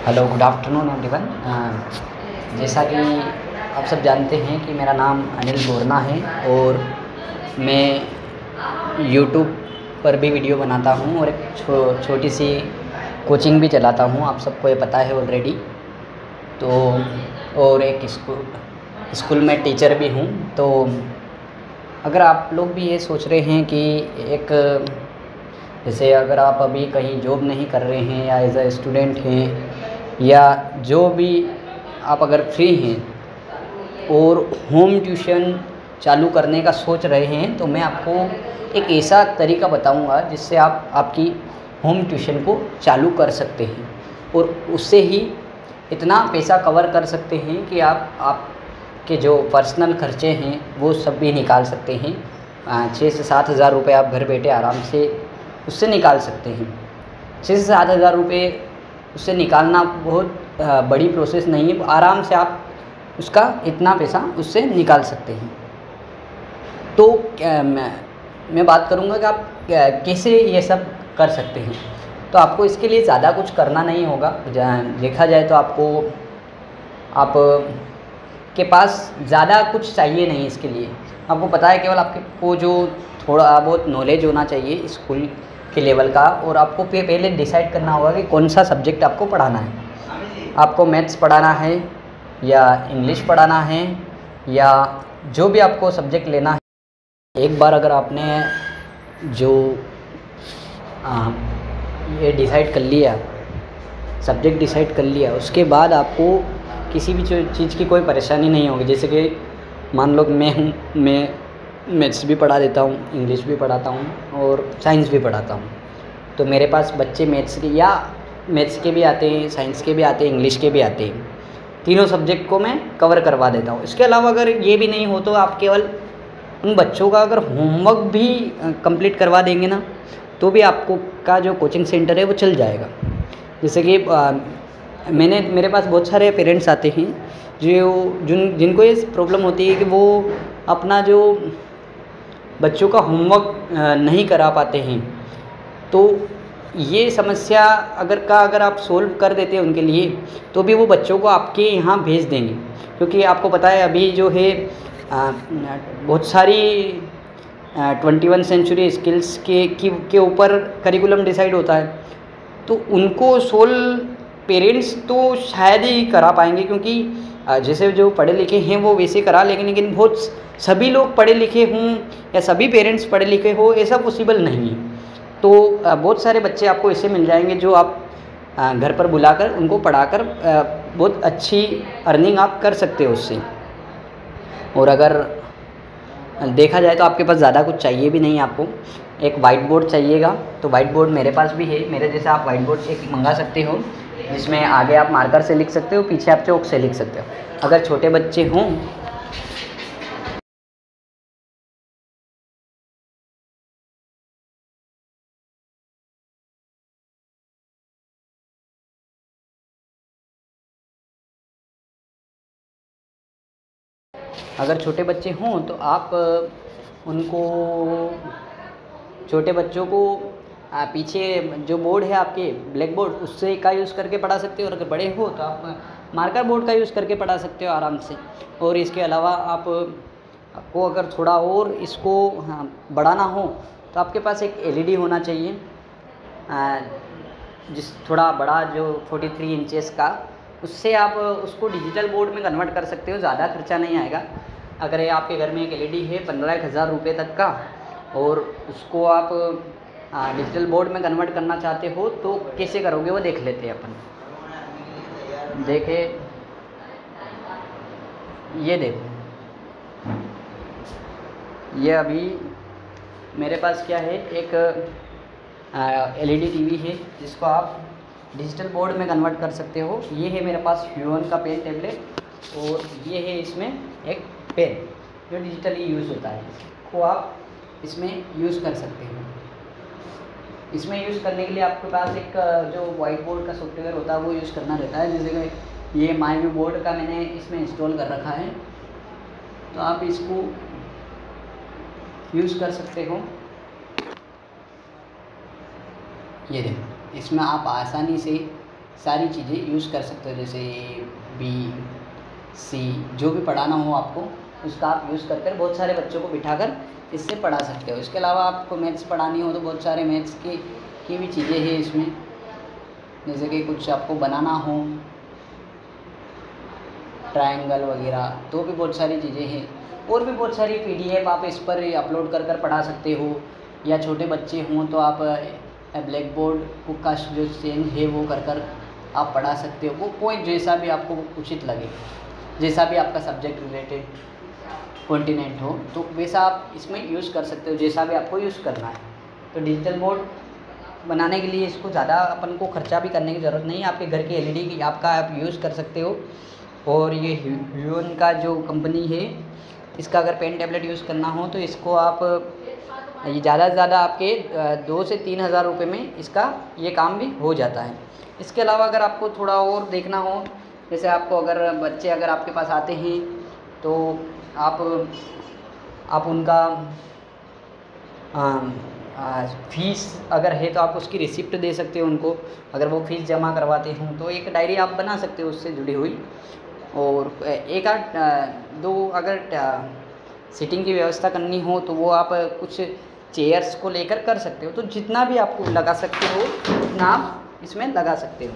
Hello, good afternoon everyone. जैसा कि आप सब जानते हैं कि मेरा नाम अनिल बोरना है और मैं यूट्यूब पर भी वीडियो बनाता हूं और एक छोटी सी कोचिंग भी चलाता हूं, आप सबको ये पता है ऑलरेडी। तो और एक स्कूल में टीचर भी हूं। तो अगर आप लोग भी ये सोच रहे हैं कि एक जैसे अगर आप अभी कहीं जॉब नहीं कर रहे हैं या एज अ स्टूडेंट हैं या जो भी आप अगर फ्री हैं और होम ट्यूशन चालू करने का सोच रहे हैं, तो मैं आपको एक ऐसा तरीका बताऊंगा जिससे आप आपकी होम ट्यूशन को चालू कर सकते हैं और उससे ही इतना पैसा कवर कर सकते हैं कि आपके जो पर्सनल खर्चे हैं वो सब भी निकाल सकते हैं। 6 से 7 हज़ार रुपये आप घर बैठे आराम से उससे निकाल सकते हैं। 6 से 7 हज़ार रुपये उससे निकालना बहुत बड़ी प्रोसेस नहीं है, आराम से आप उसका इतना पैसा उससे निकाल सकते हैं। तो मैं बात करूँगा कि आप कैसे ये सब कर सकते हैं। तो आपको इसके लिए ज़्यादा कुछ करना नहीं होगा। देखा जाए तो आप के पास ज़्यादा कुछ चाहिए नहीं इसके लिए। आपको पता है केवल आपको जो थोड़ा बहुत नॉलेज होना चाहिए स्कूल के लेवल का, और आपको पहले डिसाइड करना होगा कि कौन सा सब्जेक्ट आपको पढ़ाना है। आपको मैथ्स पढ़ाना है या इंग्लिश पढ़ाना है या जो भी आपको सब्जेक्ट लेना है। एक बार अगर आपने जो ये डिसाइड कर लिया, सब्जेक्ट डिसाइड कर लिया, उसके बाद आपको किसी भी चीज़ की कोई परेशानी नहीं होगी। जैसे कि मान लो मैं मैथ्स भी पढ़ा देता हूँ, इंग्लिश भी पढ़ाता हूँ और साइंस भी पढ़ाता हूँ। तो मेरे पास बच्चे मैथ्स के भी आते हैं, साइंस के भी आते हैं, इंग्लिश के भी आते हैं। तीनों सब्जेक्ट को मैं कवर करवा देता हूँ। इसके अलावा अगर ये भी नहीं हो तो आप केवल उन बच्चों का अगर होमवर्क भी कंप्लीट करवा देंगे ना, तो भी आपको का जो कोचिंग सेंटर है वो चल जाएगा। जैसे कि मेरे पास बहुत सारे पेरेंट्स आते हैं जिनको ये प्रॉब्लम होती है कि वो अपना जो बच्चों का होमवर्क नहीं करा पाते हैं। तो ये समस्या अगर आप सोल्व कर देते हैं उनके लिए, तो भी वो बच्चों को आपके यहाँ भेज देंगे। क्योंकि आपको पता है अभी जो है बहुत सारी 21 सेंचुरी स्किल्स के ऊपर करिकुलम डिसाइड होता है। तो उनको सोल्व पेरेंट्स तो शायद ही करा पाएंगे, क्योंकि जैसे जो पढ़े लिखे हैं वो वैसे करा लेंगे, लेकिन बहुत सभी लोग पढ़े लिखे हों या सभी पेरेंट्स पढ़े लिखे हो ऐसा पॉसिबल नहीं है। तो बहुत सारे बच्चे आपको ऐसे मिल जाएंगे जो आप घर पर बुलाकर उनको पढ़ाकर बहुत अच्छी अर्निंग आप कर सकते हो उससे। और अगर देखा जाए तो आपके पास ज़्यादा कुछ चाहिए भी नहीं। आपको एक वाइट बोर्ड चाहिएगा, तो वाइट बोर्ड मेरे पास भी है। मेरे जैसा आप वाइट बोर्ड एक मंगा सकते हो, जिसमें आगे आप मार्कर से लिख सकते हो, पीछे आप चौक से लिख सकते हो। अगर छोटे बच्चे हों तो आप उनको छोटे बच्चों को पीछे जो बोर्ड है आपके ब्लैक बोर्ड उससे का यूज़ करके पढ़ा सकते हो, और अगर बड़े हो तो आप मार्कर बोर्ड का यूज़ करके पढ़ा सकते हो आराम से। और इसके अलावा आपको अगर थोड़ा और इसको बढ़ाना हो तो आपके पास एक एलईडी होना चाहिए, जिस थोड़ा बड़ा जो 43 इंचेस का, उससे आप उसको डिजिटल बोर्ड में कन्वर्ट कर सकते हो। ज़्यादा खर्चा नहीं आएगा। अगर ये आपके घर में एक एलईडी है 15,000 रुपये तक का, और उसको आप डिजिटल बोर्ड में कन्वर्ट करना चाहते हो तो कैसे करोगे वो देख लेते हैं अपन। ये देखो, ये अभी मेरे पास क्या है, एक एलईडी टीवी है जिसको आप डिजिटल बोर्ड में कन्वर्ट कर सकते हो। ये है मेरे पास ह्यून का पेन टैबलेट, और ये है इसमें एक पेन जो डिजिटली यूज़ होता है, को आप इसमें यूज़ कर सकते हो। इसमें यूज़ करने के लिए आपके पास एक जो वाइट बोर्ड का सॉफ्टवेयर होता है वो यूज़ करना रहता है। जैसे कि ये माई व्यू बोर्ड का मैंने इसमें इंस्टॉल कर रखा है, तो आप इसको यूज़ कर सकते हो। ये देखो, इसमें आप आसानी से सारी चीज़ें यूज़ कर सकते हो, जैसे ए बी सी जो भी पढ़ाना हो आपको उसका आप यूज़ कर बहुत सारे बच्चों को बिठाकर इससे पढ़ा सकते हो। इसके अलावा आपको मैथ्स पढ़ानी हो तो बहुत सारे मैथ्स की भी चीज़ें हैं इसमें, जैसे कि कुछ आपको बनाना हो ट्रायंगल वगैरह तो भी बहुत सारी चीज़ें हैं। और भी बहुत सारी PDF आप इस पर अपलोड कर पढ़ा सकते हो, या छोटे बच्चे हों तो आप ब्लैक बोर्ड का जो चेंज है वो कर आप पढ़ा सकते हो। वो कोई जैसा भी आपको उचित लगे, जैसा भी आपका सब्जेक्ट रिलेटेड कॉन्टिनेंट हो तो वैसा आप इसमें यूज़ कर सकते हो, जैसा भी आपको यूज़ करना है। तो डिजिटल बोर्ड बनाने के लिए इसको ज़्यादा अपन को खर्चा भी करने की ज़रूरत नहीं है। आपके घर की LED की आपका आप यूज़ कर सकते हो। और ये ह्यून का जो कंपनी है इसका अगर पेन टैबलेट यूज़ करना हो तो इसको आप ये ज़्यादा से ज़्यादा आपके 2 से 3 हज़ार रुपये में इसका ये काम भी हो जाता है। इसके अलावा अगर आपको थोड़ा और देखना हो, जैसे आपको अगर बच्चे अगर आपके पास आते हैं तो आप उनका फ़ीस अगर है तो आप उसकी रिसिप्ट दे सकते हो उनको, अगर वो फ़ीस जमा करवाते हों तो एक डायरी आप बना सकते हो उससे जुड़ी हुई। और एक आध दो अगर सीटिंग की व्यवस्था करनी हो तो वो आप कुछ चेयर्स को लेकर कर सकते हो। तो जितना भी आपको लगा सकते हो उतना आप इसमें लगा सकते हो।